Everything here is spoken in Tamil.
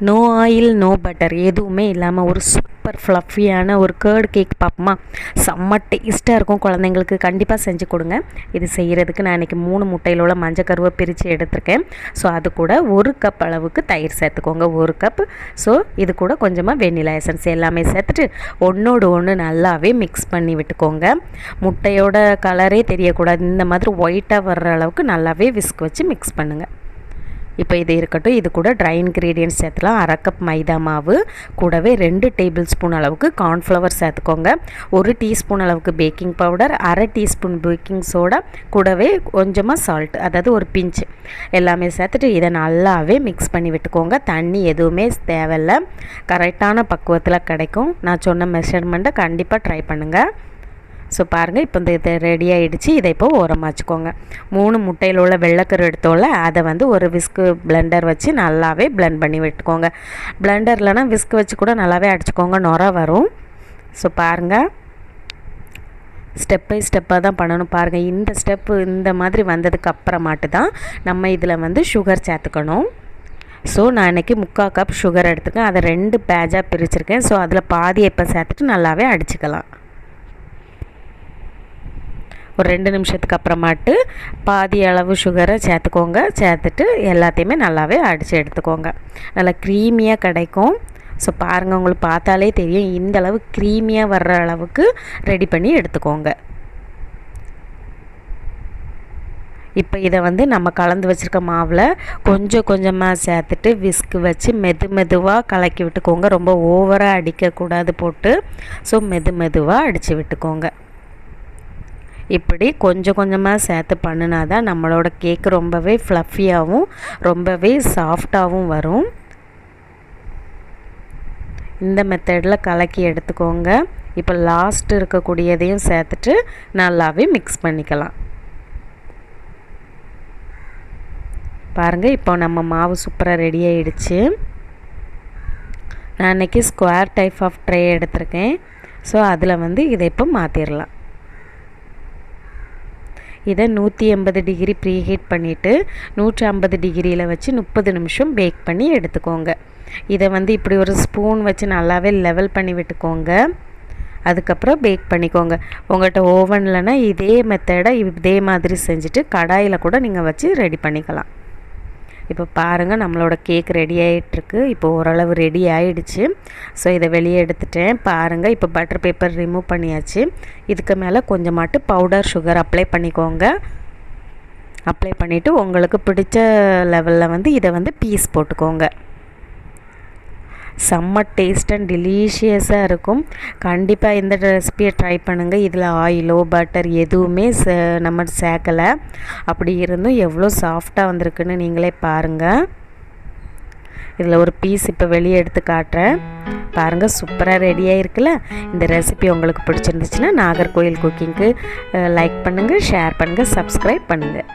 நோ ஆயில் நோ பட்டர் எதுவுமே இல்லாமல் ஒரு சூப்பர் ஃப்ளஃபியான ஒரு கேர்டு கேக் பார்ப்போமா? செம்ம டேஸ்ட்டாக இருக்கும். குழந்தைங்களுக்கு கண்டிப்பாக செஞ்சு கொடுங்க. இது செய்கிறதுக்கு நான் இன்றைக்கி 3 முட்டையில் உள்ள மஞ்சக்கருவை பிரித்து எடுத்திருக்கேன். ஸோ அது கூட 1 கப் அளவுக்கு தயிர் சேர்த்துக்கோங்க, 1 கப். ஸோ இது கூட கொஞ்சமாக வெண்ணிலா எசன்ஸ் எல்லாமே சேர்த்துட்டு ஒன்றோடு ஒன்று நல்லாவே மிக்ஸ் பண்ணி விட்டுக்கோங்க. முட்டையோட கலரே தெரியக்கூடாது, இந்த மாதிரி ஒயிட்டாக வர்ற அளவுக்கு நல்லாவே விஸ்க் வச்சு மிக்ஸ் பண்ணுங்கள். இப்போ இது இருக்கட்டும். இது கூட ட்ரை இன்க்ரீடியன்ட்ஸ் சேர்த்துலாம். 1/2 கப் மைதா மாவு கூடவே 2 டேபிள் ஸ்பூன் அளவுக்கு கார்ன்ஃப்ளவர் சேர்த்துக்கோங்க. 1 டீஸ்பூன் அளவுக்கு baking powder, 1/2 teaspoon baking soda, கூடவே கொஞ்சமாக சால்ட், அதாவது ஒரு பிஞ்ச் எல்லாமே சேர்த்துட்டு இதை நல்லாவே மிக்ஸ் பண்ணி விட்டுக்கோங்க. தண்ணி எதுவுமே தேவையில்லை, கரெக்டான பக்குவத்தில் கிடைக்கும். நான் சொன்ன மெஷர்மெண்ட்டை கண்டிப்பாக ட்ரை பண்ணுங்கள். ஸோ பாருங்கள், இப்போ இது ரெடி ஆகிடுச்சு. இதை இப்போ ஓரமாக வச்சுக்கோங்க. 3 முட்டையில் உள்ள வெள்ளைக்கரு எடுத்தோம்ல, அதை வந்து ஒரு விஸ்கு பிளெண்டர் வச்சு நல்லாவே பிளெண்ட் பண்ணி விட்டுக்கோங்க. பிளெண்டர்லனா விஸ்க் வச்சு கூட நல்லாவே அடிச்சுக்கோங்க, நுர வரும். ஸோ பாருங்கள், ஸ்டெப் பை ஸ்டெப்பாக தான் பண்ணணும். பாருங்கள், இந்த ஸ்டெப்பு இந்த மாதிரி வந்ததுக்கு அப்புறமாட்டு தான் நம்ம இதில் வந்து சுகர் சேர்த்துக்கணும். ஸோ நான் இன்றைக்கி 3/4 கப் சுகர் எடுத்துக்கேன். அதை 2 பேட்சாக பிரிச்சுருக்கேன். ஸோ அதில் பாதியை இப்போ சேர்த்துட்டு நல்லாவே அடிச்சுக்கலாம். ஒரு 2 நிமிஷத்துக்கு அப்புறமாட்டு பாதி அளவு சுகரை சேர்த்துக்கோங்க. சேர்த்துட்டு எல்லாத்தையுமே நல்லாவே அடித்து எடுத்துக்கோங்க. நல்லா க்ரீமியாக கிடைக்கும். ஸோ பாருங்கள், உங்களுக்கு பார்த்தாலே தெரியும், இந்த அளவு க்ரீமியாக வர்ற அளவுக்கு ரெடி பண்ணி எடுத்துக்கோங்க. இப்போ இதை வந்து நம்ம கலந்து வச்சுருக்க மாவில் கொஞ்சம் கொஞ்சமாக சேர்த்துட்டு விஸ்க் வச்சு மெதுவாக கலக்கி விட்டுக்கோங்க. ரொம்ப ஓவராக அடிக்கக்கூடாது போட்டு. ஸோ மெதுவாக அடித்து விட்டுக்கோங்க. இப்படி கொஞ்சம் கொஞ்சமாக சேர்த்து பண்ணினா தான் நம்மளோட கேக்கு ரொம்பவே ஃப்ளஃபியாகவும் ரொம்பவே சாஃப்டாகவும் வரும். இந்த மெத்தடில் கலக்கி எடுத்துக்கோங்க. இப்போ லாஸ்ட் இருக்கக்கூடியதையும் சேர்த்துட்டு நல்லாவே மிக்ஸ் பண்ணிக்கலாம். பாருங்கள், இப்போ நம்ம மாவு சூப்பராக ரெடி ஆகிடுச்சு. நான் இன்றைக்கி ஸ்கொயர் டைப் ஆஃப் ட்ரே எடுத்திருக்கேன். ஸோ அதில் வந்து இதை இப்போ மாற்றிடலாம். இதை 180 டிகிரி ப்ரீ ஹீட் பண்ணிவிட்டு 150 டிகிரியில் வச்சு 30 நிமிஷம் பேக் பண்ணி எடுத்துக்கோங்க. இதை வந்து இப்படி ஒரு ஸ்பூன் வச்சு நல்லாவே லெவல் பண்ணி விட்டுக்கோங்க. அதுக்கப்புறம் பேக் பண்ணிக்கோங்க. உங்கள்கிட்ட ஓவன்லனா இதே மெத்தடை இதே மாதிரி செஞ்சுட்டு கடாயில் கூட நீங்கள் வச்சு ரெடி பண்ணிக்கலாம். இப்போ பாருங்கள், நம்மளோட கேக் ரெடி ஆகிட்டுருக்கு. இப்போ ஓரளவு ரெடி ஆகிடுச்சு. ஸோ இதை வெளியே எடுத்துட்டேன். பாருங்கள், இப்போ பட்டர் பேப்பர் ரிமூவ் பண்ணியாச்சு. இதுக்கு மேலே கொஞ்சமாட்டு பவுடர் சுகர் அப்ளை பண்ணிக்கோங்க. அப்ளை பண்ணிவிட்டு உங்களுக்கு பிடிச்ச லெவலில் வந்து இதை வந்து பீஸ் போட்டுக்கோங்க. செம்ம டேஸ்ட் அண்ட் டெலிஷியஸாக இருக்கும். கண்டிப்பாக இந்த ரெசிபியை ட்ரை பண்ணுங்கள். இதில் ஆயிலோ பட்டர் எதுவுமே நம்ம சேர்க்கலை. அப்படி இருந்தும் எவ்வளோ சாஃப்டாக வந்திருக்குன்னு நீங்களே பாருங்கள். இதில் ஒரு பீஸ் இப்போ வெளியே எடுத்து காட்டுறேன். பாருங்கள், சூப்பராக ரெடியாக இருக்குல்ல. இந்த ரெசிபி உங்களுக்கு பிடிச்சிருந்துச்சுன்னா நாகர்கோயில் குக்கிங்க்கு லைக் பண்ணுங்கள், ஷேர் பண்ணுங்கள், சப்ஸ்கிரைப் பண்ணுங்கள்.